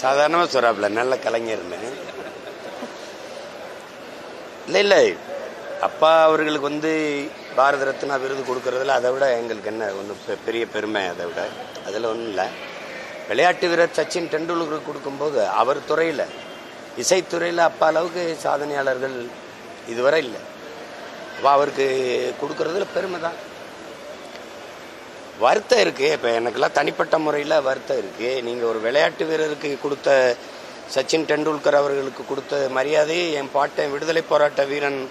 சாதாரணமாக சொல்கிறாப்புல நல்ல கலைஞர்னு. இல்லை அப்பா அவர்களுக்கு வந்து பாரத ரத்னா விருது கொடுக்கறதுல அதை விட எங்களுக்கு என்ன ஒன்றும் பெரிய பெருமை. அதை விட அதில் ஒன்றும் இல்லை. விளையாட்டு வீரர் சச்சின் டெண்டுல்கருக்கு கொடுக்கும்போது அவர் துறையில், இசைத்துறையில் அப்பா அளவுக்கு சாதனையாளர்கள் இதுவரை இல்லை. அப்போ அவருக்கு கொடுக்கறதுல பெருமை தான். வருத்தம் இருக்குது. இப்போ எனக்கெல்லாம் தனிப்பட்ட முறையில் வருத்தம் இருக்குது. நீங்கள் ஒரு விளையாட்டு வீரருக்கு கொடுத்த சச்சின் டெண்டுல்கர் அவர்களுக்கு கொடுத்த மரியாதையை என் பாட்டன் விடுதலை போராட்ட வீரன்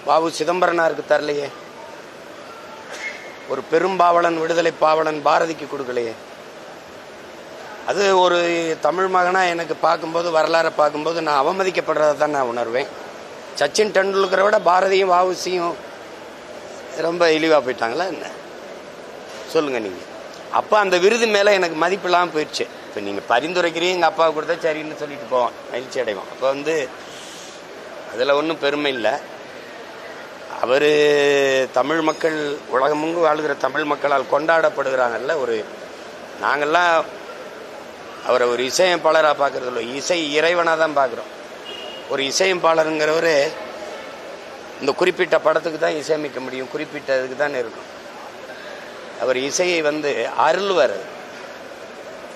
வாவு சிதம்பரனாருக்கு தரலையே. ஒரு பெரும்பாவலன், விடுதலை பாவலன் பாரதிக்கு கொடுக்கலையே. அது ஒரு தமிழ் மகனாக எனக்கு பார்க்கும்போது, வரலாறை பார்க்கும்போது நான் அவமதிக்கப்படுறதை தான் நான் உணர்வேன். சச்சின் டெண்டுல்கரை விட பாரதியும் வாவுசியும் ரொம்ப இழிவாக போயிட்டாங்களா என்ன சொல்லுங்கள் நீங்கள். அப்போ அந்த விருது மேலே எனக்கு மதிப்பு இல்லாமல் போயிடுச்சு. இப்போ நீங்கள் பரிந்துரைக்கிறீங்க, எங்கள் அப்பாவை கொடுத்தா சரின்னு சொல்லிட்டு போவான், மகிழ்ச்சி அடைவான். அப்போ வந்து அதில் ஒன்றும் பெருமை இல்லை. அவர் தமிழ் மக்கள், உலகமெங்கு வாழ்கிற தமிழ் மக்களால் கொண்டாடப்படுகிறாங்கல்ல. நாங்கள்லாம் அவரை ஒரு இசையமைப்பாளராக பார்க்குறது இல்லை, இசை இறைவனாக தான் பார்க்குறோம். ஒரு இசையமைப்பாளருங்கிறவர் இந்த குறிப்பிட்ட படத்துக்கு தான் இசையமைக்க முடியும், குறிப்பிட்ட இதுக்கு தான் இருக்கும். அவர் இசையை வந்து அருள்வார்.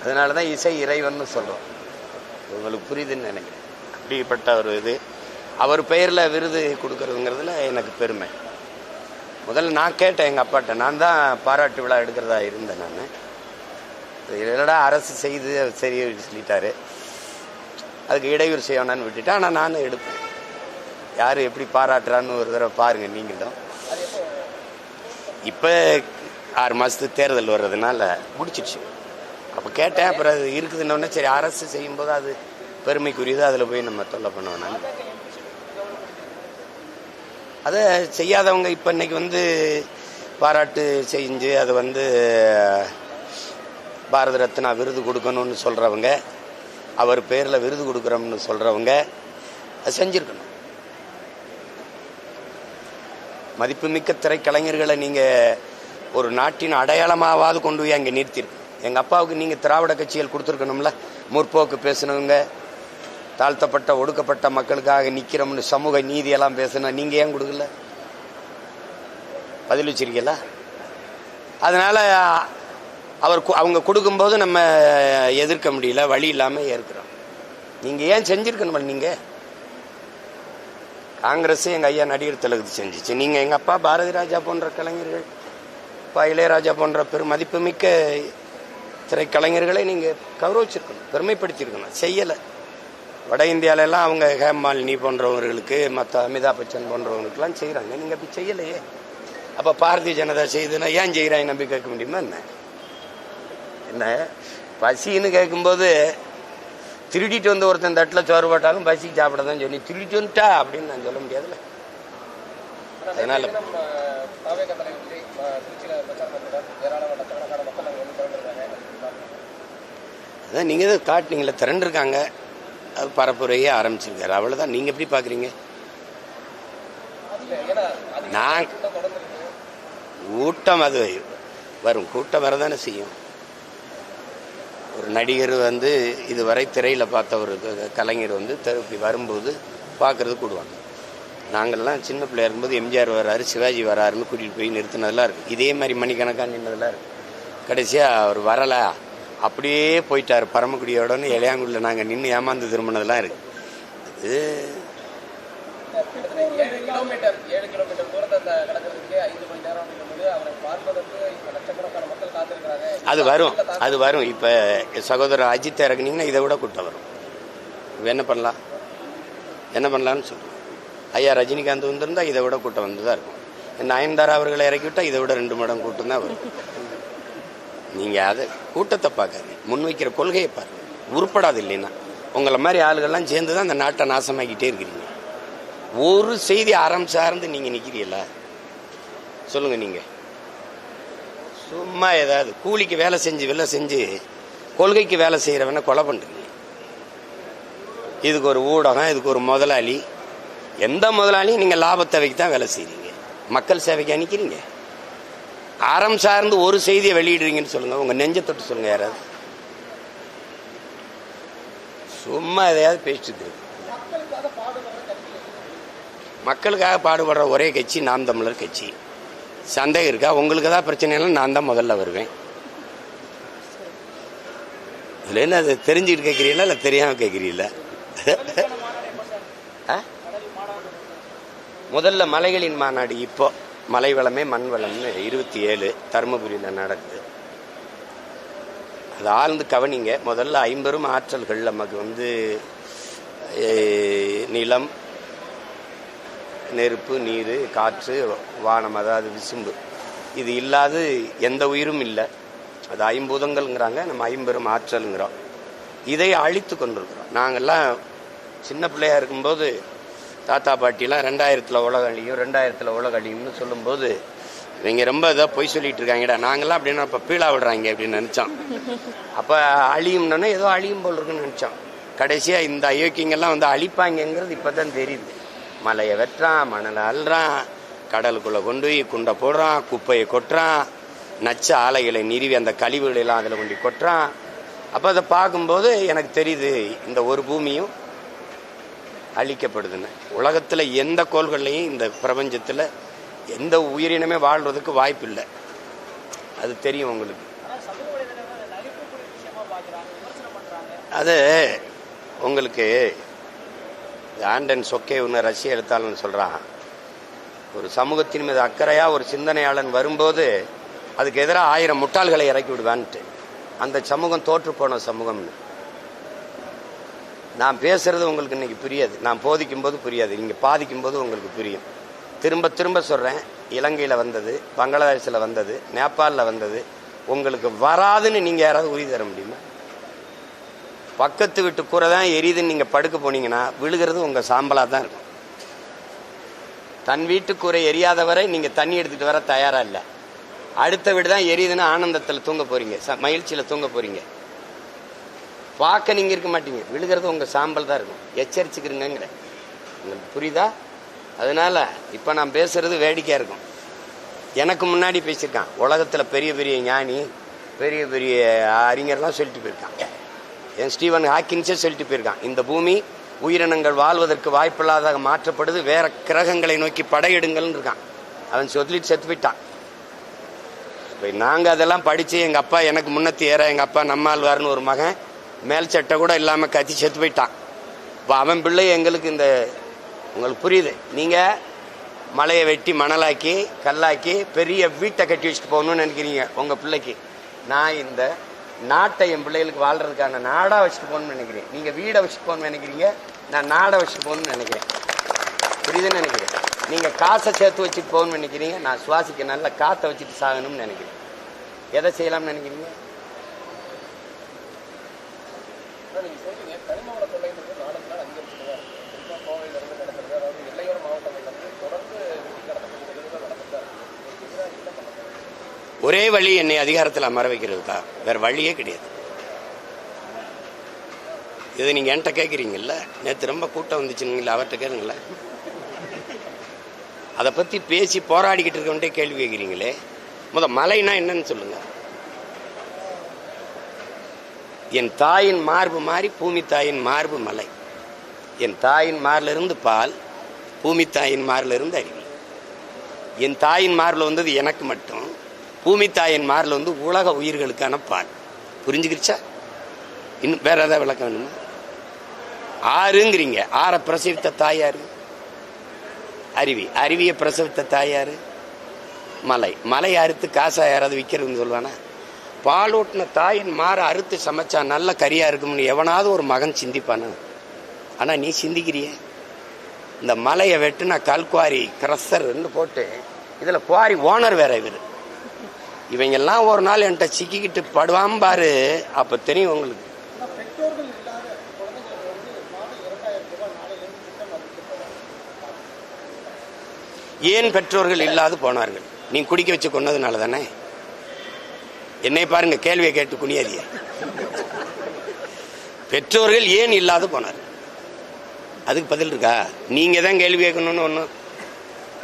அதனால தான் இசை இறைவன் சொல்கிறோம். உங்களுக்கு புரியுதுன்னு நினைக்கிறேன். அப்படிப்பட்ட ஒரு இது அவர் பெயரில் விருது கொடுக்கறதுங்கிறதுல எனக்கு பெருமை. முதல்ல நான் கேட்டேன் எங்கள் அப்பாட்ட, நான் தான் பாராட்டு விழா எடுக்கிறதா இருந்தேன். நான் இல்லைடா அரசு செய்து சரி சொல்லிட்டாரு, அதுக்கு இடையூறு செய்யணும்னு விட்டுட்டேன். ஆனால் நானும் எடுப்பேன். யார் எப்படி பாராட்டுறான்னு ஒரு தடவை பாருங்கள் நீங்களும். இப்போ 6 மாதத்துக்கு தேர்தல் வர்றதுனால முடிச்சிடுச்சு. அப்போ கேட்டேன், அப்புறம் அது இருக்குதுன்னொன்னே சரி அரசு செய்யும்போது அது பெருமைக்குரியது, அதில் போய் நம்ம தொல்லை பண்ணுவோம். நான் அதை செய்யாதவங்க இப்போ இன்னைக்கு வந்து பாராட்டு செஞ்சு அதை வந்து பாரத ரத்னா விருது கொடுக்கணும்னு சொல்கிறவங்க, அவர் பேரில் விருது கொடுக்குறோம்னு சொல்கிறவங்க அதை செஞ்சுருக்கணும். மதிப்புமிக்க திரைக்கலைஞர்களை நீங்கள் ஒரு நாட்டின் அடையாளமாவது கொண்டு போய் அங்கே நிறுத்திருக்கு. எங்கள் அப்பாவுக்கு நீங்கள் திராவிட கட்சிகள் கொடுத்துருக்கணும்ல. முற்போக்கு பேசணுங்க, தாழ்த்தப்பட்ட ஒடுக்கப்பட்ட மக்களுக்காக நிற்கிறோம்னு சமூக நீதியெல்லாம் பேசணும். நீங்கள் ஏன் கொடுக்கல? பதில் வச்சிருக்கீங்களா? அதனால் அவங்க கொடுக்கும்போது நம்ம எதிர்க்க முடியல, வழி இல்லாமல் ஏற்கிறோம். நீங்கள் ஏன் செஞ்சுருக்கணும்? நீங்கள் காங்கிரஸ் எங்கள் ஐயா நடிகர் திலகத்து செஞ்சிச்சு. நீங்கள் எங்கள் அப்பா பாரதி ராஜா போன்ற கலைஞர்கள், அப்பா இளையராஜா போன்ற பெரும் மதிப்புமிக்க திரைக்கலைஞர்களை நீங்கள் கௌரவிச்சிருக்கணும், பெருமைப்படுத்தியிருக்கணும். செய்யலை. வட இந்தியாவிலலாம் அவங்க ஹேமாலினி போன்றவர்களுக்கு, மற்ற அமிதாப் பச்சன் போன்றவங்களுக்கெல்லாம் செய்கிறாங்க. நீங்கள் அப்படி செய்யலையே. அப்போ பாரதிய ஜனதா செய்யுதுன்னா ஏன் செய்கிறாங்க நம்பி கேட்க முடியுமா? என்ன பசின்னு கேட்கும்போது திருடிட்டு வந்து ஒருத்தன் தட்டில் சோறு போட்டாலும் பசிக்கு சாப்பிட தான் சொல்லி திருடிட்டு வந்துட்டா அப்படின்னு நான் சொல்ல முடியாதுல்ல. அதனால அதான் நீங்கள் தான் காட்டினீங்களே, திரண்டிருக்காங்க, அது பரப்புரையே ஆரம்பிச்சிருக்காரு, அவ்வளோதான். நீங்கள் எப்படி பார்க்குறீங்க? நான் கூட்டம் அது வரும், கூட்டம் வரதானே செய்யும். ஒரு நடிகர் வந்து இதுவரை திரையில் பார்த்த ஒரு கலைஞர் வந்து இப்படி வரும்போது பார்க்குறது கூடுவாங்க. நாங்கள்லாம் சின்ன பிள்ளையா இருக்கும்போது எம்ஜிஆர் வராரு, சிவாஜி வராருன்னு கூட்டிகிட்டு போய் நிறுத்தினதெல்லாம் இருக்குது. இதே மாதிரி மணிக்கணக்காக நின்றதெல்லாம் இருக்குது. கடைசியாக அவர் வரலை, அப்படியே போயிட்டார் பரமக்குடியோடன்னு இளையாங்குடியில் நாங்கள் நின்று ஏமாந்து திரும்பினதெல்லாம் இருக்குது. இது அது வரும், அது வரும். இப்போ சகோதரர் அஜித்தை இறக்குனீங்கன்னா இதை விட கூட்டம் வரும். என்ன பண்ணலான்னு சொல்லுங்கள். ஐயா ரஜினிகாந்த் வந்திருந்தால் இதை விட கூட்டம் வந்து தான் இருக்கும். நயன்தாரா அவர்களை இறக்கிவிட்டால் இதை விட 2 மடங்கு கூட்டம் தான் வரும். நீங்கள் அதை கூட்டத்தை பார்க்காது, முன்வைக்கிற கொள்கையை பாருங்கள். உருப்படாது. இல்லைன்னா உங்களை மாதிரி ஆளுகள்லாம் சேர்ந்து தான் அந்த நாட்டை நாசமாக்கிட்டே இருக்கிறீங்க. ஒரு செய்தி அறம் சார்ந்து நீங்கள் நிற்கிறீங்களா சொல்லுங்கள். நீங்கள் சும்மா ஏதாவது கூலிக்கு வேலை செஞ்சு கொள்கைக்கு வேலை செய்கிறவன கொலை பண்ணுறீங்க. இதுக்கு ஒரு ஊடகம், இதுக்கு ஒரு முதலாளி. எந்த முதலாளியும் நீங்கள் லாப தேவைக்கு தான் வேலை செய்கிறீங்க, மக்கள் சேவைக்கு நிற்கிறீங்க. அறம் சார்ந்து ஒரு செய்தியை வெளியிடுறீங்கன்னு சொல்லுங்க, உங்க நெஞ்ச தொட்டு சொல்லுங்க. யாராவது சும்மா எதையாவது பேசிட்டு இருக்கு. மக்களுக்காக பாடுபடுற ஒரே கட்சி நாம் தமிழர் கட்சி. சந்தேகம் இருக்கா? உங்களுக்கு தான் பிரச்சனை இல்லை, நான் தான் முதல்ல வருவேன். இதுல என்ன அது தெரிஞ்சுக்கிட்டு கேட்குறீங்களா இல்லை தெரியாம கேட்குறீங்களா? முதல்ல மலைகளின் மாநாடு, இப்போ மலை வளமே மண் வளம்னு 27 தருமபுரியில் நடக்குது. அது ஆழ்ந்து கவனிங்க. முதல்ல 50 ஆற்றல்கள் நமக்கு நிலம், நெருப்பு, நீர், காற்று, வானம், அதாவது விசும்பு, இது இல்லாது எந்த உயிரும் இல்லை. அது 5 பூதங்கள்ங்கிறாங்க, நம்ம 50 ஆற்றல்ங்கிறோம். இதை அழித்து கொண்டிருக்கிறோம். நாங்கள்லாம் சின்ன பிள்ளையா இருக்கும்போது தாத்தா பாட்டிலாம் 2000 உலக அழியும் 2000 உலக அழியும்னு சொல்லும்போது இவங்க ரொம்ப இதாக பொய் சொல்லிட்டு இருக்காங்கடா, நாங்கள்லாம் அப்படின்னா இப்போ பீழா விடுறாங்க அப்படின்னு நினச்சோம். அப்போ அழியும்னா ஏதோ அழியும் போல் இருக்குன்னு நினச்சோம். கடைசியாக இந்த அயோக்கியங்கள்லாம் அழிப்பாங்கிறது இப்போ தான் தெரியுது. மலையை வெட்டுறான், மணலை அள்ளுறான், கடலுக்குள்ளே கொண்டு போய் குண்டை போடுறான், குப்பையை கொட்டுறான், நச்ச ஆலைகளை நிறுவி அந்த கழிவுகளெல்லாம் அதில் கொண்டு கொட்டுறான். அப்போ அதை பார்க்கும்போது எனக்கு தெரியுது இந்த ஒரு பூமியும் அழிக்கப்படுதுன்னு. உலகத்தில் எந்த கோள்கள்லையும் இந்த பிரபஞ்சத்தில் எந்த உயிரினமே வாழ்றதுக்கு வாய்ப்பு இல்லை. அது தெரியும் உங்களுக்கு. அது உங்களுக்கு ஆண்டன் சொக்கே ஒன்று ரஷ்ய எழுத்தாளன்னு சொல்கிறான், ஒரு சமூகத்தின் மீது அக்கறையாக ஒரு சிந்தனையாளன் வரும்போது அதுக்கு எதிராக 1000 முட்டாள்களை இறக்கி விடுவான்ட்டு. அந்த சமூகம் தோற்று போன சமூகம்னு. நான் பேசுறது உங்களுக்கு இன்னைக்கு புரியாது, நான் போதிக்கும் போது புரியாது, நீங்கள் பாதிக்கும் போது உங்களுக்கு புரியும். திரும்ப திரும்ப சொல்கிறேன், இலங்கையில் வந்தது, பங்களாதேஷில் வந்தது, நேபாளில் வந்தது, உங்களுக்கு வராதுன்னு நீங்கள் யாராவது உறுதி தர முடியுமா? பக்கத்து வீட்டு கூரை தான் எரியுதுன்னு நீங்கள் படுக்க போனீங்கன்னா விழுகிறது உங்கள் சாம்பலாக தான் இருக்கும். தன் வீட்டு கூரை எரியாதவரை நீங்கள் தண்ணி எடுத்துகிட்டு வர தயாராக இல்லை. அடுத்த வீடு தான் எரியுதுன்னு ஆனந்தத்தில் தூங்க போகிறீங்க, மகிழ்ச்சியில் தூங்க போகிறீங்க. பார்க்க நீங்கள் இருக்க மாட்டீங்க, விழுகிறது உங்கள் சாம்பல் தான் இருக்கும். எச்சரிச்சுக்கிறீங்கிற உங்களுக்கு புரியுதா? அதனால இப்போ நான் பேசுறது வேடிக்கையாக இருக்கும். எனக்கு முன்னாடி பேசியிருக்கான், உலகத்தில் பெரிய பெரிய ஞானி, பெரிய பெரிய அறிஞர்லாம் சொல்லிட்டு போயிருக்கான். என் ஸ்டீவன் ஹாக்கின்ஸே சொல்லிட்டு போயிருக்கான், இந்த பூமி உயிரினங்கள் வாழ்வதற்கு வாய்ப்பில்லாத மாற்றப்படுது, வேற கிரகங்களை நோக்கி படையெடுங்கள்னு இருக்கான். அவன் சொல்லிட்டு செத்து போயிட்டான். இப்போ நாங்கள் அதெல்லாம் படித்து எங்கள் அப்பா எனக்கு முன்னத்தி ஏற, எங்கள் அப்பா நம்மாழ்வார்னு ஒரு மகன் மேல் சட்டை கூட இல்லாமல் கத்தி செத்து போயிட்டான். இப்போ அவன் பிள்ளை எங்களுக்கு இந்த உங்களுக்கு புரியுது. நீங்கள் மலையை வெட்டி மணலாக்கி கல்லாக்கி பெரிய வீட்டை கட்டி வச்சுட்டு போகணும்னு நினைக்கிறீங்க உங்கள் பிள்ளைக்கு. நான் இந்த நாட்டை என் பிள்ளைகளுக்கு வாழ்றதுக்கான நாடாக வச்சுட்டு போகணும்னு நினைக்கிறேன். நீங்கள் வீடை வச்சுட்டு போகணும்னு நினைக்கிறீங்க, நான் நாடை வச்சுட்டு போகணும்னு நினைக்கிறேன். புரியுதுன்னு நினைக்கிறேன். நீங்கள் காசை சேர்த்து வச்சுட்டு போகணும்னு நினைக்கிறீங்க, நான் சுவாசிக்க நல்ல காற்றை வச்சுட்டு சாகணும்னு நினைக்கிறேன். எதை செய்யலாம்னு நினைக்கிறீங்க? ஒரே வழி என்னை அதிகாரத்தில் அமர வைக்கிறது தான், வேற வழியே கிடையாது. இது நீங்க என்கிட்ட கேட்குறீங்கல்ல, நேற்று ரொம்ப கூட்டம் வந்துச்சுங்களா, அவர்கிட்ட கேளுங்கள. அதை பத்தி பேசி போராடிக்கிட்டு இருக்கவன்ட்டே கேள்வி கேட்குறீங்களே. மலைனா என்னன்னு சொல்லுங்க. என் தாயின் மார்பு மாறி பூமி தாயின் மார்பு மலை. என் தாயின் மார்ல இருந்து பால், பூமி தாயின் மார்ல இருந்து அருவி. என் தாயின் மார்ல வந்தது எனக்கு மட்டும், பூமி தாயின் மார்ல உலக உயிர்களுக்கான பால். புரிஞ்சுக்கிடுச்சா? இன்னும் வேற ஏதாவது விளக்கம் வேணுமா? ஆறுங்கிறீங்க, ஆறை பிரசவித்த தாயாரு அருவி, அருவியை பிரசவித்த தாயாரு மலை. மலை அறுத்து காசா யாராவது விற்கிறதுன்னு சொல்லுவானா? பாலூட்டின தாயின் மாற அறுத்து சமைச்சா நல்ல கறியா இருக்கும்னு எவனாவது ஒரு மகன் சிந்திப்பானா? ஆனா நீ சிந்திக்கிறிய. இந்த மலையை வெட்டுனா கல்குவாரி கிரஸ்ஸர்ன்னு போட்டு, இதுல குவாரி ஓனர் வேற இவரு. இவங்கெல்லாம் ஒரு நாள் என்கிட்ட சிக்கிக்கிட்டு படுவான் பாரு, அப்ப தெரியும் உங்களுக்கு. ஏன் பெற்றோர்கள் இல்லாது போனார்கள்? நீ குடிக்க வச்சு கொண்டதுனால தானே. என்னை பாருங்க, கேள்வியை கேட்டு குனியாதிய. பெற்றோர்கள் ஏன் இல்லாது போனார்கள்? அதுக்கு பதில் இருக்கா? நீங்க தான் கேள்வி கேட்கணும்னு ஒன்றும்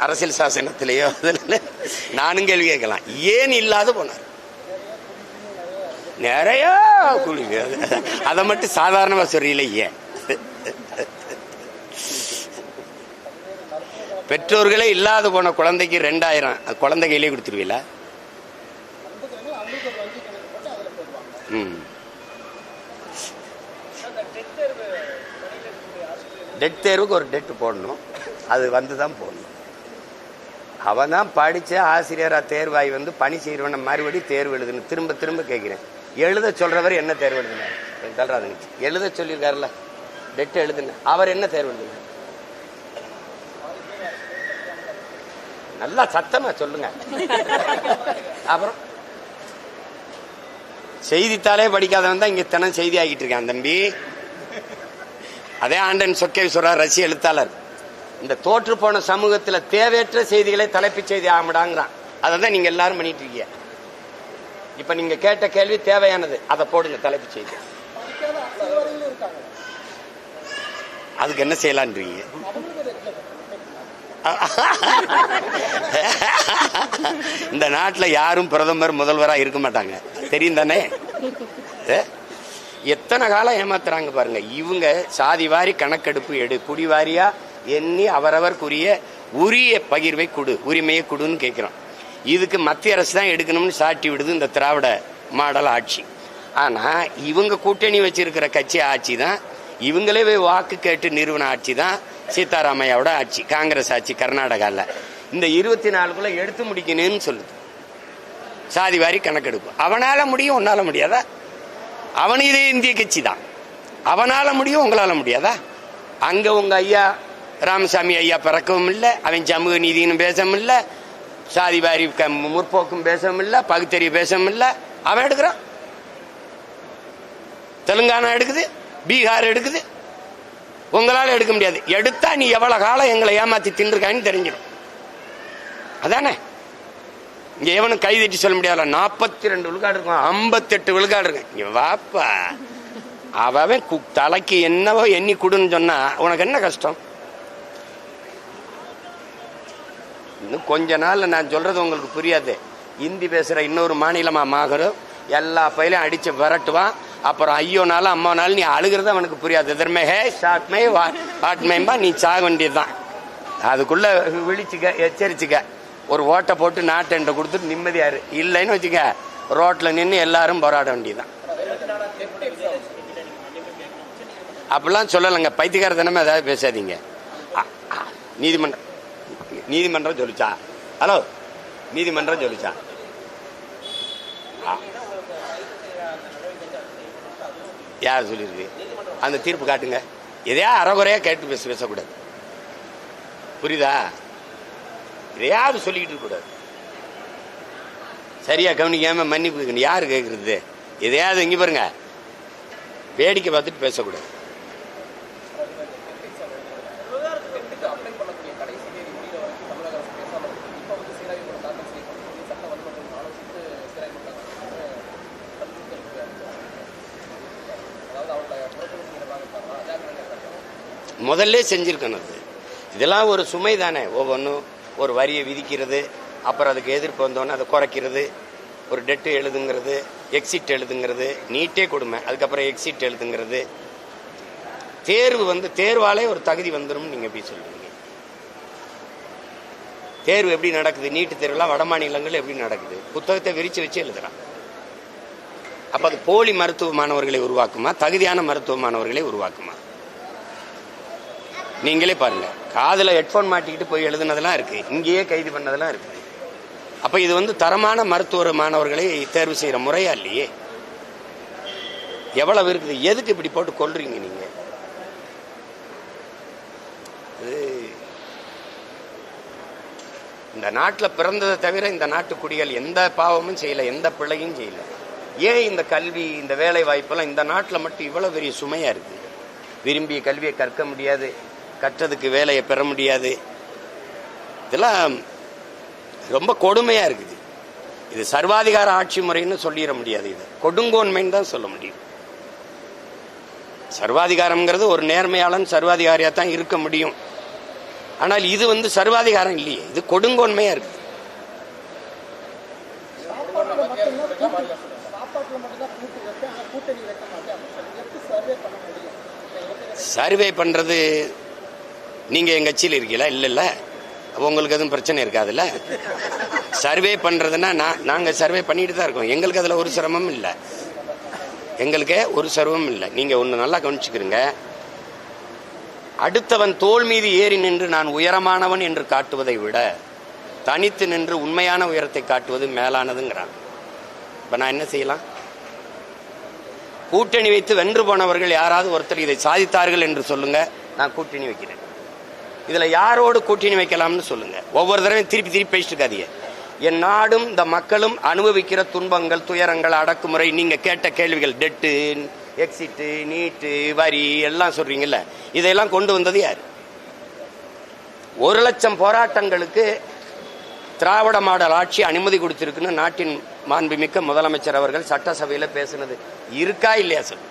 அரசியல் சாசனத்திலேயோ அதில் நானும் கேள்வி கேட்கலாம். ஏன் இல்லாத போனார்? நிறைய குளிங்க, அதை மட்டும் சாதாரணமாக சொல்றீங்களே ஏன்? பெற்றோர்களே இல்லாத போன குழந்தைக்கு 2000 குழந்தை கையிலே கொடுத்துருவீங்களா? டெட் தேர்வுக்கு ஒரு டெட் போடணும், அது வந்து தான் போடணும். அவன் தான் படித்த ஆசிரியராக தேர்வாகி வந்து பணி செய்கிறவன மறுபடியும் தேர்வு எழுதுன்னு திரும்ப திரும்ப கேட்குறேன். எழுத சொல்கிறவர் என்ன தேர்வு எழுதுனார்? தல்றாதுங்க, எழுத சொல்லியிருக்காருல்ல, டெட் எழுதுன அவர் என்ன தேர்வு எழுதுனார்? நல்லா சத்தமா சொல்லுங்க. அப்புறம் செய்தித்தாளே படிக்காதவன் தான் இங்க தினம் செய்தி ஆகிட்டு இருக்கான் தம்பி. அதே ஆண்டன் சொக்கேஸ்வரர் ரஷ்ய எழுத்தாளர், இந்த தோற்று போன சமூகத்தில் தேவையற்ற செய்திகளை தலைப்புச் செய்தி ஆகடாங்கிறான். அதை தான் நீங்க எல்லாரும் பண்ணிட்டு இருக்கீங்க. இப்ப நீங்க கேட்ட கேள்வி தேவையானது, அதை போடுங்க தலைப்புச் செய்தி. அதுக்கு என்ன செய்யலான்றீங்க? இந்த நாட்டில் யாரும் பிரதமர் முதல்வராக இருக்க மாட்டாங்க, தெரியும் தானே? எத்தனை காலம் ஏமாத்துறாங்க பாருங்க. இவங்க சாதி வாரி கணக்கெடுப்பு எடு, குடிவாரியா எண்ணி அவரவர்க்குரிய உரிய பகிர்வை கொடு, உரிமையை கொடுன்னு கேட்கிறோம். இதுக்கு மத்திய அரசு தான் எடுக்கணும்னு சாட்டி விடுது இந்த திராவிட மாடல் ஆட்சி. ஆனா இவங்க கூட்டணி வச்சிருக்கிற கட்சி ஆட்சி தான், இவங்களே வாக்கு கேட்டு நிறுவன ஆட்சி தான் சீதாராமையாவோட ஆட்சி, காங்கிரஸ் ஆட்சி கர்நாடகாவில். இந்த 24க்குள்ள எடுத்து முடிக்கணும்னு சொல்லுது. சாதி வாரி கணக்கெடுப்பு அவனால முடியும், உன்னால முடியாதா? அவன் இதே இந்திய கட்சி தான், அவனால முடியும், உங்களால முடியாதா? அங்க உங்க ஐயா ராமசாமி ஐயா பிறக்கவும் இல்லை, அவன் சமூக நீதினு பேசவும் இல்லை, சாதி வாரி முற்போக்கும் பேசவும் இல்லை, பகுத்தறிவு பேசவும் இல்லை. அவன் எடுக்கிறான். தெலுங்கானா எடுக்குது, பீகார் எடுக்குது, உங்களால எடுக்க முடியாது. எடுத்தா நீ எவ்வளவு காலம் எங்களை ஏமாத்தி தின்றுக்கான்னு தெரிஞ்சிடும். அதானே இங்க எவனும் கைதட்டி சொல்ல முடியாது. 42 விழுக்காடு இருக்கும், 58 விழுக்காடு இருக்கு. இங்க வாப்பா, அவன் தலைக்கு என்னவோ எண்ணி கொடுன்னு சொன்னா உனக்கு என்ன கஷ்டம்? இன்னும் கொஞ்ச நாள் நான் சொல்றது உங்களுக்கு புரியாது. ஹிந்தி பேசுற இன்னொரு மாநிலமா மாகரும் எல்லா பயிலையும் அடிச்சு விரட்டுவான். அப்புறம் ஐயோனாலும் அம்மானாலும் நீ அழுகிறது அவனுக்கு புரியாது. எதிர்மே ஹே ஷாட்மே வாட்மேம்பா, நீ சாக வேண்டியதுதான். அதுக்குள்ள விழிச்சுக்க, எச்சரிச்சுக்க. ஒரு ஓட்டை போட்டு நாட்டை கொடுத்துட்டு நிம்மதியாரு. இல்லைன்னு வச்சுக்க, ரோட்ல நின்று எல்லாரும் போராட வேண்டியதுதான். அப்படிலாம் சொல்லலைங்க, பைத்தியக்காரத்தனமே ஏதாவது பேசாதீங்க. நீதிமன்றம் சொல்லிச்சா? ஹலோ, நீதிமன்றம் சொல்லிச்சா? யார் சொல்லியிருக்கு? அந்த தீர்ப்பு காட்டுங்க. எதையா அறகுறையா கேட்டு பேசக்கூடாது, புரியுதா? எதையாவது சொல்லிக்கிட்டு இருக்க கூடாது. சரியா கவனிக்காம மன்னிப்பு யாரு கேட்கறது? எதையாவது இங்க பாருங்க, வேடிக்கை பார்த்துட்டு பேசக்கூடாது. முதல்ல செஞ்சிருக்கணும். இதெல்லாம் ஒரு சுமை தானே. ஒவ்வொன்றும் ஒரு வரியை விதிக்கிறது, அப்புறம் அதுக்கு எதிர்ப்பு வந்தோன்னே அதை குறைக்கிறது, ஒரு டெட்டு எழுதுங்கிறது, எக்ஸிட் எழுதுங்கிறது, நீட்டே கொடுமை, அதுக்கப்புறம் எக்ஸிட் எழுதுங்கிறது. தேர்வு தேர்வாலே ஒரு தகுதி வந்துடும். நீங்க எப்படி சொல்றீங்க? தேர்வு எப்படி நடக்குது? நீட்டு தேர்வுலாம் வட மாநிலங்கள் எப்படி நடக்குது? புத்தகத்தை விரிச்சு வச்சு எழுதுறான். அப்ப அது போலி மருத்துவ மாணவர்களை உருவாக்குமா, தகுதியான மருத்துவ மாணவர்களை உருவாக்குமா? நீங்களே பாருங்க. காதுல ஹெட்போன் மாட்டிக்கிட்டு போய் எழுதுனதெல்லாம் இருக்கு, இங்கேயே கைது பண்ணதெல்லாம் இருக்கு. அப்ப இது தரமான மருத்துவ மாணவர்களை தேர்வு செய்யற முறையா இல்லையே? எவ்வளவு இருக்குது? எதுக்கு இப்படி போட்டு கொள்றீங்க நீங்க? இந்த நாட்டில் பிறந்ததை தவிர இந்த நாட்டு குடிகள் எந்த பாவமும் செய்யல, எந்த பிள்ளையும் செய்யல. ஏன் இந்த கல்வி, இந்த வேலை வாய்ப்பெல்லாம் இந்த நாட்டில் மட்டும் இவ்வளவு பெரிய சுமையா இருக்கு? விரும்பிய கல்வியை கற்க முடியாது, கற்றதுக்கு வேலையை பெற முடியாது. இதெல்லாம் ரொம்ப கொடுமையா இருக்குது. இது சர்வாதிகார ஆட்சி முறைன்னு சொல்லிட முடியாது, இது கொடுங்கோன்மைன்னு தான் சொல்ல முடியும். சர்வாதிகாரம்ங்கிறது ஒரு நேர்மையாளன் சர்வாதிகாரியா தான் இருக்க முடியும். ஆனால் இது சர்வாதிகாரம் இல்லையே, இது கொடுங்கோன்மையா இருக்கு. சர்வே பண்றது நீங்க எங்க கட்சியில் இருக்கீங்களா? இல்ல, உங்களுக்கு எதுவும் பிரச்சனை இருக்காதுல்ல. சர்வே பண்றதுன்னா நாங்க சர்வே பண்ணிட்டு தான் இருக்கோம். எங்களுக்கு அதுல ஒரு சிரமமும் இல்லை, எங்களுக்கு ஒரு சிரமமும் இல்லை. நீங்க ஒண்ணு நல்லா கவனிச்சுக்கிறீங்க. அடுத்தவன் தோள் மீது ஏறி நின்று நான் உயரமானவன் என்று காட்டுவதை விட தனித்து நின்று உண்மையான உயரத்தை காட்டுவது மேலானதுங்கிறான். இப்ப நான் என்ன செய்யலாம்? கூட்டணி வைத்து வென்று போனவர்கள் யாராவது ஒருத்தர் இதை சாதித்தார்கள் என்று சொல்லுங்க, நான் கூட்டணி வைக்கிறேன். இதுல யாரோடு கூட்டணி வைக்கலாம்னு சொல்லுங்க. ஒவ்வொரு தடவையும் திருப்பி திருப்பி பேசிட்டு இருக்காதீங்க. என் நாடும் இந்த மக்களும் அனுபவிக்கிற துன்பங்கள், துயரங்கள், அடக்குமுறை, நீங்க கேட்ட கேள்விகள், டெட்டு, எக்ஸிட்டு, நீட்டு, வரி எல்லாம் சொல்றீங்கல்ல, இதையெல்லாம் கொண்டு வந்தது யார்? 1,00,000 போராட்டங்களுக்கு திராவிட மாடல் ஆட்சி அனுமதி கொடுத்திருக்குன்னு நாட்டின் மாண்புமிக்க முதலமைச்சர் அவர்கள் சட்டசபையில் பேசினது இருக்கா இல்லையா சார்?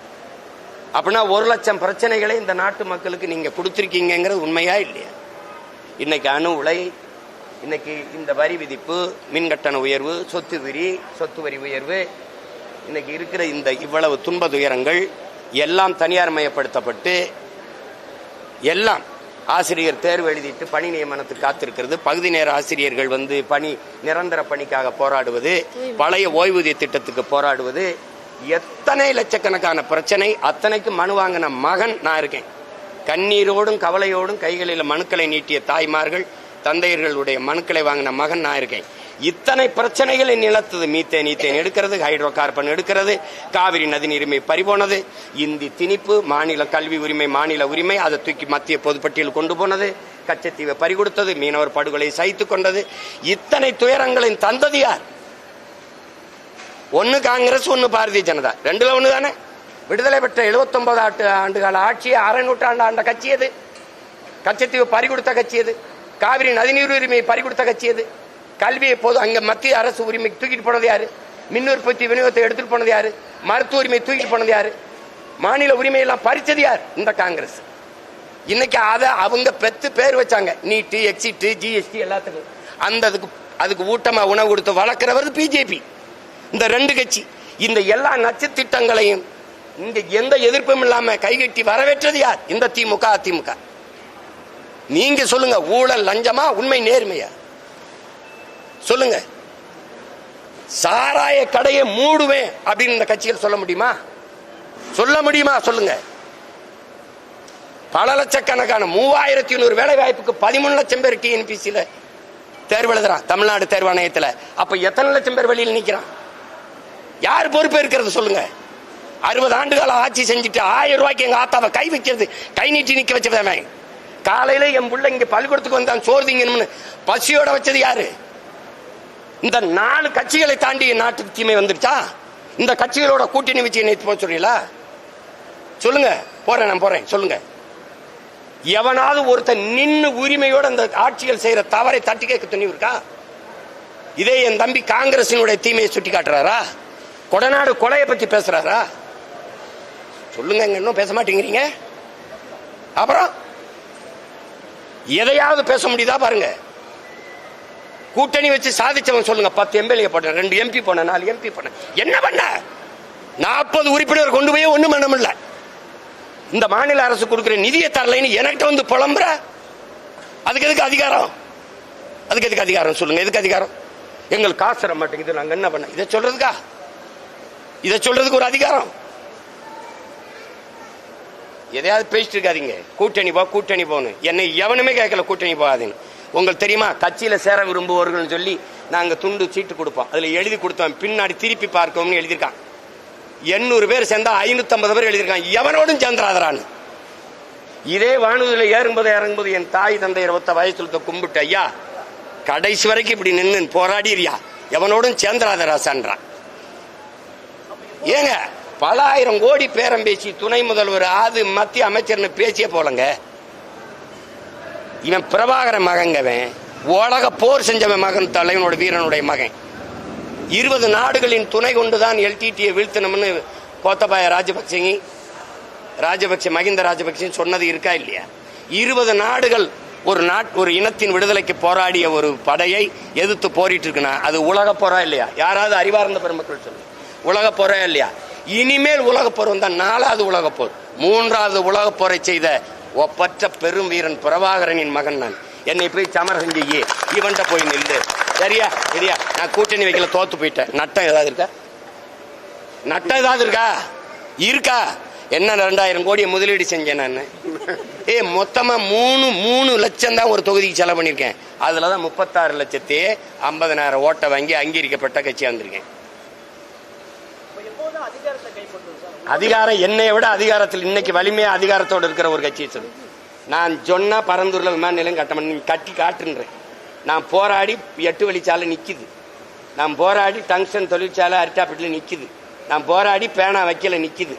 அப்படின்னா 1,00,000 பிரச்சனைகளை இந்த நாட்டு மக்களுக்கு நீங்க கொடுத்திருக்கீங்கிறது உண்மையா இல்லையா? இன்னைக்கு அணு உலை, இன்னைக்கு இந்த வரி விதிப்பு, மின்கட்டண உயர்வு, சொத்து வரி உயர்வு, இன்னைக்கு இருக்கிற இந்த இவ்வளவு துன்ப துயரங்கள் எல்லாம் தனியார் மயப்படுத்தப்பட்டு, எல்லாம் ஆசிரியர் தேர்வு எழுதிட்டு பணி நியமனத்துக்கு காத்திருக்கிறது, பகுதி நேர ஆசிரியர்கள் பணி நிரந்தர பணிக்காக போராடுவது, பழைய ஓய்வூதிய திட்டத்துக்கு போராடுவது, எத்தனை லட்சக்கணக்கான பிரச்சனை. அத்தனைக்கு மனு வாங்கின மகன் நான் இருக்கேன். கண்ணீரோடும் கவலையோடும் கைகளில் மனுக்களை நீட்டிய தாய்மார்கள், தந்தையர்களுடைய மனுக்களை வாங்கின மகன் நான் இருக்கேன். இத்தனை பிரச்சனைகளை நிலத்தது. மீத்தேன் எடுக்கிறது, ஹைட்ரோ கார்பன் எடுக்கிறது, காவிரி நதிநீர் உரிமை பறிபோனது, இந்தி திணிப்பு, மாநில கல்வி உரிமை, மாநில உரிமை, அதை தூக்கி மத்திய பொதுப்பட்டியல் கொண்டு போனது, கச்சத்தீவை பறிகொடுத்தது, மீனவர் படுகொலை சகித்துக் கொண்டது. இத்தனை துயரங்களின் தந்தது யார்? ஒன்னு காங்கிரஸ், ஒன்னு பாரதிய ஜனதா, ரெண்டுல ஒண்ணு தானே. விடுதலை பெற்ற 79 ஆண்டுகால ஆட்சியை அரை நூற்றாண்டு ஆண்ட கட்சி எது? கச்சத்தீவு பறிகொடுத்த கட்சி எது? காவிரி நதிநீர் உரிமையை பறிகொடுத்த கட்சி எது? கல்வியை போது அங்க மத்திய அரசு உரிமை தூக்கிட்டு போனது யாரு? மின் உற்பத்தி விநியோகத்தை எடுத்துட்டு போனது யாரு? மருத்துவ உரிமை தூக்கிட்டு போனது யாரு? மாநில உரிமை எல்லாம் பறிச்சது யார்? இந்த காங்கிரஸ். இன்னைக்கு அதை அவங்க பெத்து பேர் வச்சாங்க, நீட்டு, எக்ஸிட்டு, ஜிஎஸ்டி எல்லாத்துக்கும். அதுக்கு ஊட்டமா உணவு கொடுத்து வளர்க்கிறவர் பிஜேபி. இந்த ரெண்டு கட்சி இந்த எல்லா நச்சு திட்டங்களையும் இங்க எந்த எதிர்ப்பும் இல்லாம கைகட்டி வரவேற்றது யார்? இந்த திமுக, அதிமுக. நீங்க சொல்லுங்க, ஊழல் லஞ்சமா, உண்மை நேர்மையா? சொல்லுங்க. சாராய கடையை மூடுவேன் அப்படின்னு இந்த கட்சிகள் சொல்ல முடியுமா? சொல்லுங்க. பல லட்சக்கணக்கான 3100 வேலை வாய்ப்புக்கு 13 லட்சம் பேர் டிஎன்பிசியில தேர்வு எழுதுறான் தமிழ்நாடு தேர்வாணையத்தில். அப்ப எத்தனை லட்சம் பேர் வெளியில் நிக்கிறான்? யார் பொறுப்பு இருக்கிறது சொல்லுங்க? 60 ஆண்டுகால ஆட்சி செஞ்சுட்டு 1000 ரூபாய்க்கு எங்க ஆத்தாவை கை வைக்கிறது, கை நீட்டி நிக்க வச்சது. காலையில என் பிள்ளை இங்க பள்ளிக்கூடத்துக்கு வந்தான் சோர்திங்கன்னு பசியோட வச்சது யாரு? இந்த 4 கட்சிகளை தாண்டி நாட்டுக்கு தீமை வந்துருச்சா? இந்த கட்சிகளோட கூட்டணி வச்சு நினைத்து போக சொல்றீங்களா? சொல்லுங்க. நான் போறேன். சொல்லுங்க. எவனாவது ஒருத்தன் நின்னு உரிமையோட அந்த ஆட்சிகள் செய்யற தவறை தட்டி கேட்க துணிவு இருக்கா? இதே என் தம்பி காங்கிரசினுடைய தீமையை சுட்டி காட்டுறாரா? கொடநாடு கொலையை பத்தி பேசுறாரா? சொல்லுங்க. இன்னும் பேச மாட்டேங்கிறீங்க. அப்புறம் எதையாவது பேச முடியுதா பாருங்க. கூட்டணி வச்சு சாதிச்சவன் சொல்லுங்க. 10 எம்எல்ஏ போட்டேன், 2 எம்பி போனேன், 4 எம்பி போனேன். என்ன பண்ண? 40 உறுப்பினர் கொண்டு போய் ஒண்ணும் பண்ண முடியல. இந்த மாநில அரசு கொடுக்கிற நிதியை தரலைன்னு என்கிட்ட புலம்புற. அதுக்கு எதுக்கு அதிகாரம்? சொல்லுங்க. எதுக்கு அதிகாரம்? எங்களுக்கு காசு தர மாட்டேங்குது, நாங்க என்ன பண்ண? இதை சொல்றதுக்கு ஒரு அதிகாரம்? எதையாவது பேசிட்டு இருக்காதீங்க. கூட்டணி போகணும். என்னை எவனுமே கேட்கல கூட்டணி போகாதீங்க. உங்களுக்கு தெரியுமா, கட்சியில சேர விரும்புவர்கள் சொல்லி நாங்க துண்டு சீட்டு கொடுப்போம். அதுல எழுதி கொடுத்தோம், பின்னாடி திருப்பி பார்க்கணும்னு எழுதியிருக்கான். 800 பேர் சேர்ந்தா 550 பேர் எழுதியிருக்கான். எவனோடும் சேர்ந்துராதரான்னு. இதே வானூதில இறங்கும்போது என் தாய் தந்தையர் ஒத்த வயசுல கும்பிட்டு, ஐயா கடைசி வரைக்கும் இப்படி நின்று போராடிறியா, எவனோடும் சேர்ந்துராதராசான்றான். ஏங்க, பல ஆயிரம் கோடி பேரம் பேசி துணை முதல்வர் அது மத்திய அமைச்சர்னு பேசிய போலங்க. இவன் பிரபாகர மகங்கவன், உலக போர் செஞ்சவன் மகன், தலைவனோட வீரனுடைய மகன். 20 நாடுகளின் துணை கொண்டுதான் எல்டிடியை வீழ்த்தணும்னு கோத்தபாய ராஜபக்சே மகிந்த ராஜபக்சே சொன்னது இருக்கா இல்லையா? 20 நாடுகள் ஒரு இனத்தின் விடுதலைக்கு போராடிய ஒரு படையை எதிர்த்து போரிட்டு இருக்குன்னா அது உலக போரா இல்லையா? யாராவது அறிவார்ந்த பெருமக்கள் சொல்லு, உலக போரா இல்லையா? இனிமேல் உலக போர் வந்தா 4வது உலக போர், 3வது உலக போரை செய்த ஒப்பற்ற பெரும் வீரன் பிரபாகரனின் மகன் நான். என்னை போய் சமரசம் செய்ய இவன்ட்ட போய் நில்லு, சரியா சரியா? நான் கூட்டணி வைக்கல, தோத்து போயிட்டேன். நட்டம் ஏதாவது இருக்கா? நட்டம் ஏதாவது இருக்கா? இருக்கா? என்ன 2000 கோடியை முதலீடு செஞ்சேன் நான். மொத்தமா 3 லட்சம் தான் ஒரு தொகுதிக்கு செலவு பண்ணிருக்கேன். அதுலதான் 36,50,000 ஓட்டை வாங்கி அங்கீகரிக்கப்பட்ட கட்சியா வந்திருக்கேன். அதிகாரம் என்னை விட அதிகாரத்தில் இன்னைக்கு வலிமையா அதிகாரத்தோடு இருக்கிற ஒரு கட்சியை சொல்லு. நான் சொன்னா பரந்தூர்ல விமான நிலையம் கட்டி காட்டுன்றேன். நான் போராடி 8 வழிச்சாலை நிக்குது. நான் போராடி டங்ஸ்டன் தொழிற்சாலை அரிட்டாப்பட்டில நிக்குது. நான் போராடி பேனா வைக்கல நிக்குது.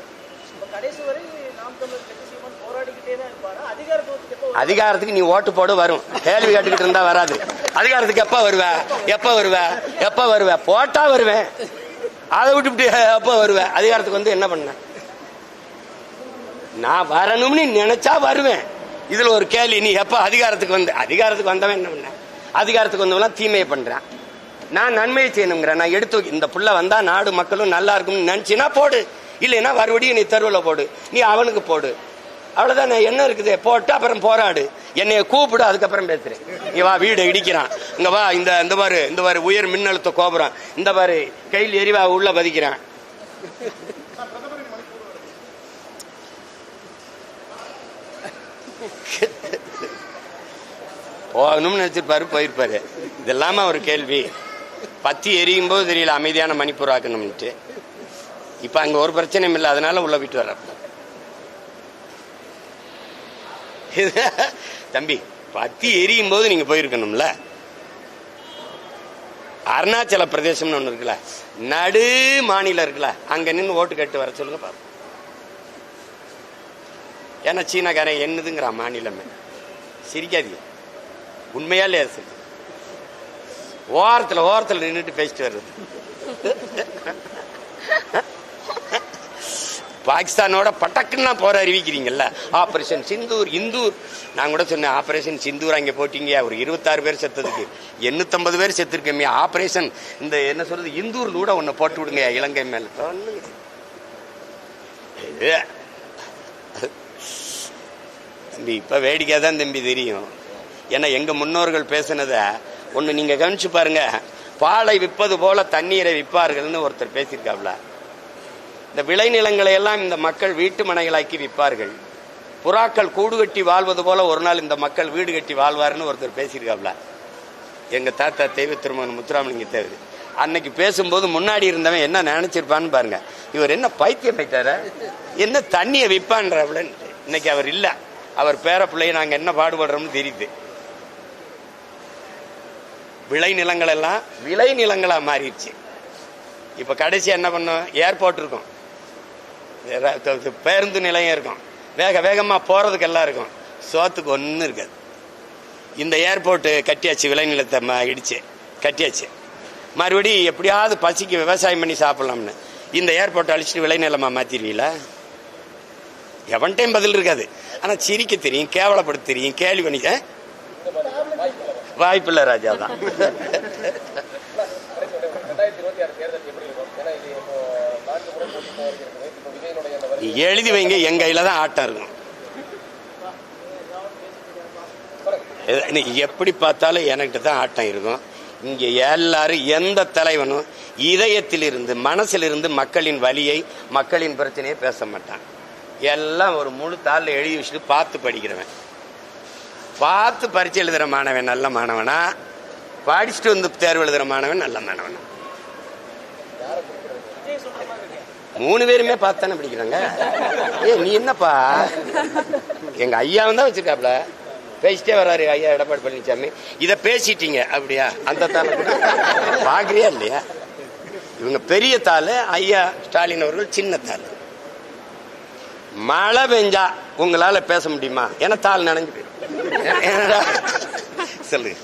அதிகாரத்துக்கு நீ ஓட்டு போடு, வரும். கேள்வி கேட்டுக்கிட்டு இருந்தா வராது. அதிகாரத்துக்கு எப்ப வருவ? போட்டா வருவேன். அதை விட்டு எப்ப வருவேன்? அதிகாரத்துக்கு வந்து என்ன பண்ண? நான் வரணும்னு நினைச்சா வருவேன். இதுல ஒரு கேள்வி, நீ எப்ப அதிகாரத்துக்கு வந்தவன் என்ன பண்ண? அதிகாரத்துக்கு வந்தவன் தீமையை பண்றான். நான் நன்மையை செய்யணுங்கிறேன். நான் எடுத்து இந்த புள்ள வந்தா நாடு மக்களும் நல்லா இருக்கும்னு நினைச்சினா போடு, இல்லைன்னா மறுபடியும் நீ தெருவில் போடு, நீ அவனுக்கு போடு, அவ்வளவுதான். என்ன இருக்குது? போட்டு அப்புறம் போராடு, என்னைய கூப்பிடு, அதுக்கப்புறம் பேசுறேன். நீ வா, வீடு இடிக்கிறான், இங்க வா, இந்த பாரு உயர் மின்னழுத்த கோபுரம், இந்த பாரு கையில் எரிவா உள்ள பதிக்கிறான். போகணும்னு நினைச்சிருப்பாரு, போயிருப்பாரு. இதெல்லாம ஒரு கேள்வி. பத்தி எரியும் போது தெரியல அமைதியான மணிப்பூர் ஆக்கணும்ட்டு. இப்ப அங்க ஒரு பிரச்சனையும் இல்லை, அதனால உள்ள விட்டு வர. தம்பி, பத்தி எரியும் போது நீங்க போயிருக்கணும்ல. அருணாச்சல பிரதேசம்னு ஒண்ணு இருக்குல்ல, நடு மாநிலம் இருக்குல்ல, அங்க நின்று ஓட்டு கேட்டு வர சொல்லுங்க பாப்போம். ஏன்னா சீனாக்காரன் என்னதுங்கிற மாநிலமே. சிரிக்காதீங்க, உண்மையா இல்லையா? சரி, ஓரத்தில் நின்றுட்டு பேசிட்டு வர்றது. பாகிஸ்தானோட பட்டக்குன்னா போற அறிவிக்கிறீங்கல்ல. ஆபரேஷன் சிந்தூர், இந்தூர். நான் கூட சொன்னேன், ஆபரேஷன் சிந்தூர் அங்கே போட்டீங்க, ஒரு 26 பேர் செத்ததுக்கு 850 பேர் செத்துருக்கே. ஆபரேஷன் இந்த என்ன சொல்றது, இந்தூர் கூட ஒன்னு போட்டு விடுங்க இலங்கை மேல. தம்பி, இப்ப வேடிக்கை தான் தம்பி தெரியும். ஏன்னா எங்க முன்னோர்கள் பேசினத ஒண்ணு நீங்க கவனிச்சு பாருங்க. பாலை விற்பது போல தண்ணீரை விற்பார்கள்னு ஒருத்தர் பேசியிருக்காப்ல. இந்த விளைநிலங்களை எல்லாம் இந்த மக்கள் வீட்டு மனைகளாக்கி விற்பார்கள். புறாக்கள் கூடு கட்டி வாழ்வது போல ஒரு நாள் இந்த மக்கள் வீடு கட்டி வாழ்வார்னு ஒருத்தர் பேசியிருக்காப்ல. எங்க தாத்தா தெய்வ திருமகன் முத்துராமலிங்க தேவர் அன்னைக்கு பேசும்போது முன்னாடி இருந்தவன் என்ன நினைச்சிருப்பான்னு பாருங்க. இவர் என்ன பைத்தியம் போயிட்டார, என்ன தண்ணியை விற்பான்ற. இன்னைக்கு அவர் இல்ல, அவர் பேர பிள்ளைய நாங்க என்ன பாடுபடுறோம்னு தெரியுது. விளைநிலங்கள் எல்லாம் விளைநிலங்களா மாறிடுச்சு. இப்ப கடைசி என்ன பண்ணோம், ஏர்போர்ட் இருக்கும், பேருந்து நிலையம் இருக்கும், வேகமா போறதுக்கு எல்லாம் இருக்கும், சோத்துக்கு ஒன்னும் இருக்காது. இந்த ஏர்போர்ட் கட்டியாச்சு, விளைநிலத்தை இடிச்சு கட்டியாச்சு. மறுபடியும் எப்படியாவது பசிக்கு விவசாயம் பண்ணி சாப்பிடலாம்னு இந்த ஏர்போர்ட் அழிச்சிட்டு விளைநிலமா மாத்திருவீங்களா? எவன்டையும் பதில் இருக்காது. ஆனா சிரிக்க தெரியும், கேவலப்படுத்த தெரியும், கேள்வி பண்ணி வாய்ப்பில்லை. ராஜா தான். எழுதி வைங்க, எங்க கையில தான் ஆட்டம் இருக்கும். எப்படி பார்த்தாலும் எனக்கிட்ட தான் ஆட்டம் இருக்கும். இங்க எல்லாரும் எந்த தலைவனும் இதயத்தில் இருந்து மனசில் இருந்து மக்களின் வலியை மக்களின் பிரச்சனையை பேச மாட்டான். எல்லாம் ஒரு முழு தாளில் எழுதி வச்சுட்டு பார்த்து படிக்கிறவன், பார்த்து பரீட்சை எழுதுற மாணவன் நல்ல மாணவனா, படிச்சுட்டு வந்து தேர்வு எழுதுற மாணவன் நல்ல மாணவனா? 3 பேருமே பார்த்தானே படிக்கிறாங்க. நீ என்னப்பா, எங்க ஐயாவும் தான் வச்சிருக்காப்ல, பேசிட்டே வர்றாரு ஐயா எடப்பாடி பழனிசாமி. இதை பேசிட்டீங்க அப்படியா? அந்த தாள் பாக்குறியா இல்லையா? இவங்க பெரிய தாள், ஐயா ஸ்டாலின் அவர்கள் சின்ன தாள். மழை பெஞ்சா உங்களால பேச முடியுமா? ஏன்னா தாள் நனைஞ்சு போயிடும். சொல்லுங்க,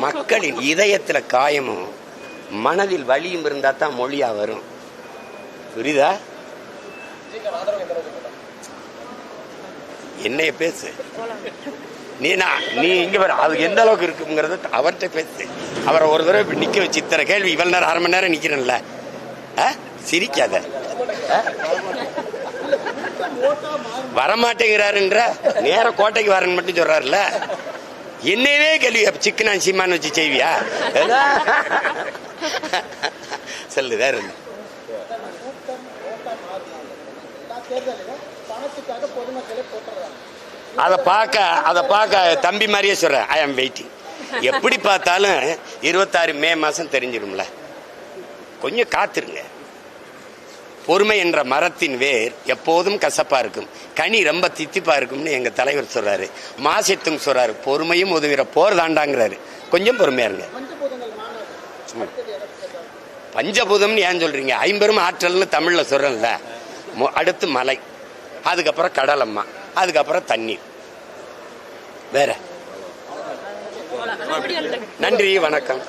மக்களின் இதயத்துல காயமும் மனதில் வலியும் இருந்தா தான் மொழியா வரும். புரியுதா? என்னைய பேசு. நீ இங்க வர அது எந்த அளவுக்கு இருக்குங்கிறது அவர்கிட்ட பேசு. அவரை ஒரு தடவை நிக்க வச்சு இத்தனை கேள்வி இவ்வளவு நேரம் 1/2 மணி நேரம் நிக்கிறேன்ல, சிரிக்காத. வரமாட்டேங்கிறாருன்ற நேர கோட்டைக்கு வரேன்னு மட்டும் சொல்றாருல, என்னவே கேள்வி சிக்கனா சீமான்னு வச்சு செய்வியா? சொல்லு வேற என்ன? அதை பார்க்க தம்பி மாதிரியே சொல்றேன். ஐ ஆம் வெயிட்டிங். எப்படி பார்த்தாலும் 26 மே மாசம் தெரிஞ்சிடும்ல. கொஞ்சம் காத்துருங்க. பொறுமை என்ற மரத்தின் வேர் எப்போதும் கசப்பா இருக்கும், கனி ரொம்ப தித்திப்பா இருக்கும்னு எங்க தலைவர் சொல்றாரு. மாசத்தும் சொல்றாரு, பொறுமையும் உதவிற போர் தாண்டாங்கிறாரு. கொஞ்சம் பொறுமையா இருங்க. பஞ்சபூதம்னு ஏன் சொல்றீங்க? 50 ஆற்றல்னு தமிழ்ல சொல்றேன்ல. அடுத்து மலை, அதுக்கப்புறம் கடலம்மா, அதுக்கப்புறம் தண்ணீர். வேற நன்றி, வணக்கம்.